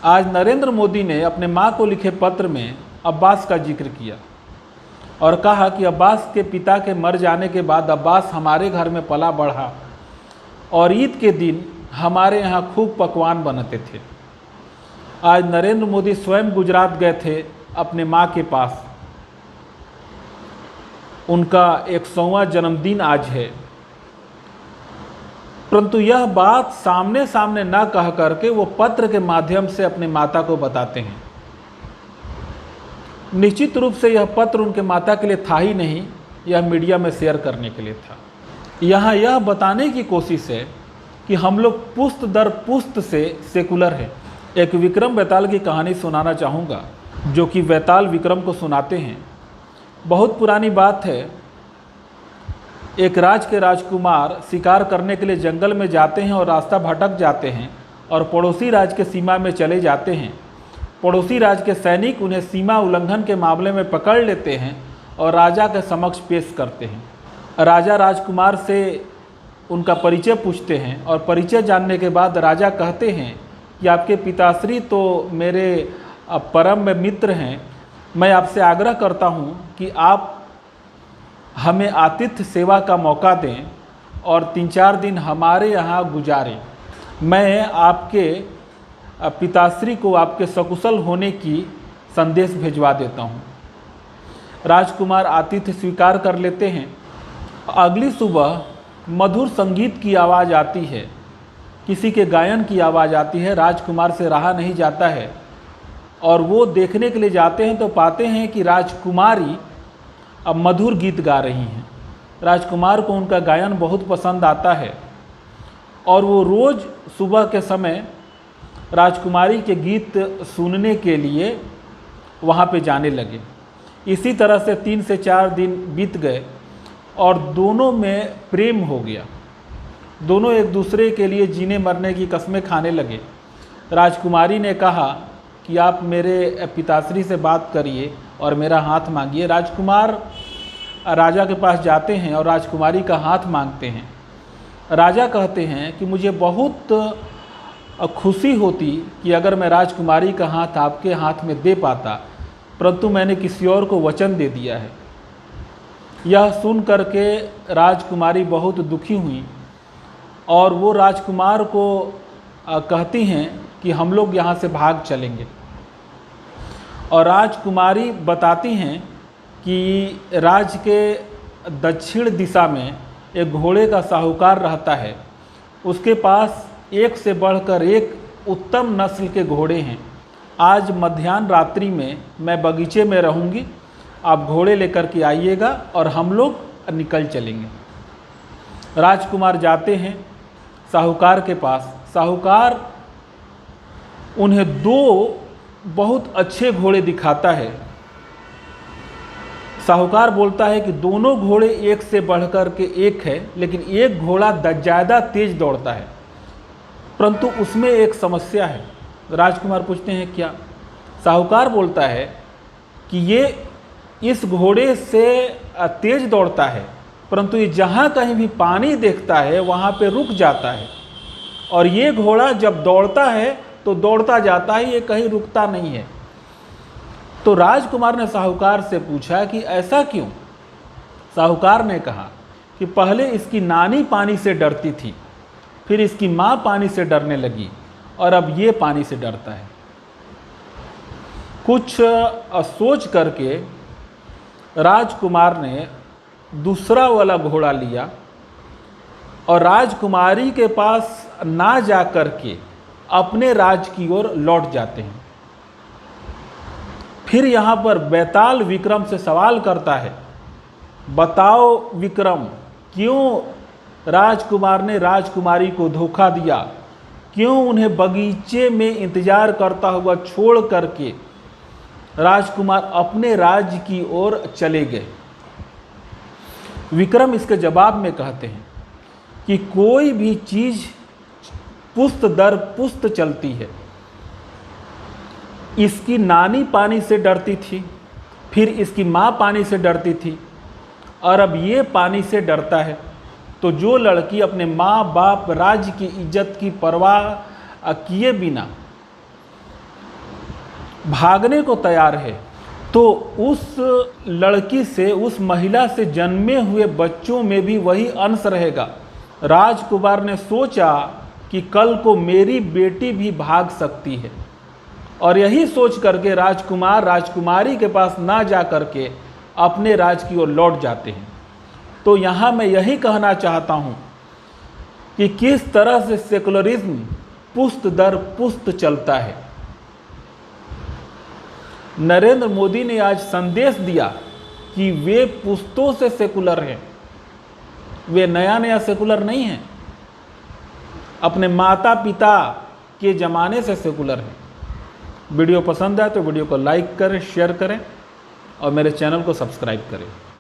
आज नरेंद्र मोदी ने अपने मां को लिखे पत्र में अब्बास का जिक्र किया और कहा कि अब्बास के पिता के मर जाने के बाद अब्बास हमारे घर में पला बढ़ा और ईद के दिन हमारे यहाँ खूब पकवान बनते थे। आज नरेंद्र मोदी स्वयं गुजरात गए थे अपने माँ के पास। उनका 100वां जन्मदिन आज है, परंतु यह बात सामने सामने न कह करके वो पत्र के माध्यम से अपने माता को बताते हैं। निश्चित रूप से यह पत्र उनके माता के लिए था ही नहीं, यह मीडिया में शेयर करने के लिए था। यहाँ यह बताने की कोशिश है कि हम लोग पुश्त दर पुश्त से सेकुलर हैं। एक विक्रम बेताल की कहानी सुनाना चाहूँगा, जो कि बेताल विक्रम को सुनाते हैं। बहुत पुरानी बात है। एक राज के राजकुमार शिकार करने के लिए जंगल में जाते हैं और रास्ता भटक जाते हैं और पड़ोसी राज के सीमा में चले जाते हैं। पड़ोसी राज के सैनिक उन्हें सीमा उल्लंघन के मामले में पकड़ लेते हैं और राजा के समक्ष पेश करते हैं। राजा राजकुमार से उनका परिचय पूछते हैं और परिचय जानने के बाद राजा कहते हैं कि आपके पिताश्री तो मेरे परम मित्र हैं। मैं आपसे आग्रह करता हूं कि आप हमें आतिथ्य सेवा का मौका दें और 3-4 दिन हमारे यहाँ गुजारें। मैं आपके पिताश्री को आपके सकुशल होने की संदेश भिजवा देता हूँ। राजकुमार आतिथ्य स्वीकार कर लेते हैं। अगली सुबह मधुर संगीत की आवाज़ आती है, किसी के गायन की आवाज़ आती है। राजकुमार से रहा नहीं जाता है और वो देखने के लिए जाते हैं तो पाते हैं कि राजकुमारी अब मधुर गीत गा रही हैं। राजकुमार को उनका गायन बहुत पसंद आता है और वो रोज़ सुबह के समय राजकुमारी के गीत सुनने के लिए वहाँ पे जाने लगे। इसी तरह से 3 से 4 दिन बीत गए और दोनों में प्रेम हो गया। दोनों एक दूसरे के लिए जीने मरने की कस्में खाने लगे। राजकुमारी ने कहा कि आप मेरे पिताश्री से बात करिए और मेरा हाथ मांगिए। राजकुमार राजा के पास जाते हैं और राजकुमारी का हाथ मांगते हैं। राजा कहते हैं कि मुझे बहुत खुशी होती कि अगर मैं राजकुमारी का हाथ आपके हाथ में दे पाता, परंतु मैंने किसी और को वचन दे दिया है। यह सुन करके राजकुमारी बहुत दुखी हुई और वो राजकुमार को कहती हैं कि हम लोग यहाँ से भाग चलेंगे। और राजकुमारी बताती हैं कि राज के दक्षिण दिशा में एक घोड़े का साहूकार रहता है। उसके पास एक से बढ़कर एक उत्तम नस्ल के घोड़े हैं। आज मध्याह्न रात्रि में मैं बगीचे में रहूँगी, आप घोड़े लेकर के आइएगा और हम लोग निकल चलेंगे। राजकुमार जाते हैं साहूकार के पास। साहूकार उन्हें 2 बहुत अच्छे घोड़े दिखाता है। साहूकार बोलता है कि दोनों घोड़े एक से बढ़कर के एक है, लेकिन एक घोड़ा ज़्यादा तेज दौड़ता है, परंतु उसमें एक समस्या है। राजकुमार पूछते हैं क्या? साहूकार बोलता है कि ये इस घोड़े से तेज दौड़ता है, परंतु ये जहाँ कहीं भी पानी देखता है वहाँ पे रुक जाता है, और ये घोड़ा जब दौड़ता है तो दौड़ता जाता है, ये कहीं रुकता नहीं है। तो राजकुमार ने साहूकार से पूछा कि ऐसा क्यों? साहूकार ने कहा कि पहले इसकी नानी पानी से डरती थी, फिर इसकी माँ पानी से डरने लगी और अब ये पानी से डरता है। कुछ सोच करके राजकुमार ने दूसरा वाला घोड़ा लिया और राजकुमारी के पास ना जा कर के अपने राज की ओर लौट जाते हैं। फिर यहाँ पर बेताल विक्रम से सवाल करता है, बताओ विक्रम, क्यों राजकुमार ने राजकुमारी को धोखा दिया? क्यों उन्हें बगीचे में इंतजार करता हुआ छोड़ करके राजकुमार अपने राज्य की ओर चले गए? विक्रम इसके जवाब में कहते हैं कि कोई भी चीज़ पुश्त दर पुश्त चलती है। इसकी नानी पानी से डरती थी, फिर इसकी माँ पानी से डरती थी, और अब ये पानी से डरता है। तो जो लड़की अपने माँ बाप राज्य की इज्जत की परवाह किए बिना भागने को तैयार है, तो उस लड़की से, उस महिला से जन्मे हुए बच्चों में भी वही अंश रहेगा। राजकुमार ने सोचा कि कल को मेरी बेटी भी भाग सकती है, और यही सोच करके राजकुमार राजकुमारी के पास ना जा करके अपने राज की ओर लौट जाते हैं। तो यहाँ मैं यही कहना चाहता हूँ कि किस तरह से सेकुलरिज्म पुश्त दर पुश्त चलता है। नरेंद्र मोदी ने आज संदेश दिया कि वे पुश्तों से सेकुलर हैं, वे नया नया सेकुलर नहीं हैं, अपने माता पिता के ज़माने से सेकुलर हैं। वीडियो पसंद आए तो वीडियो को लाइक करें, शेयर करें और मेरे चैनल को सब्सक्राइब करें।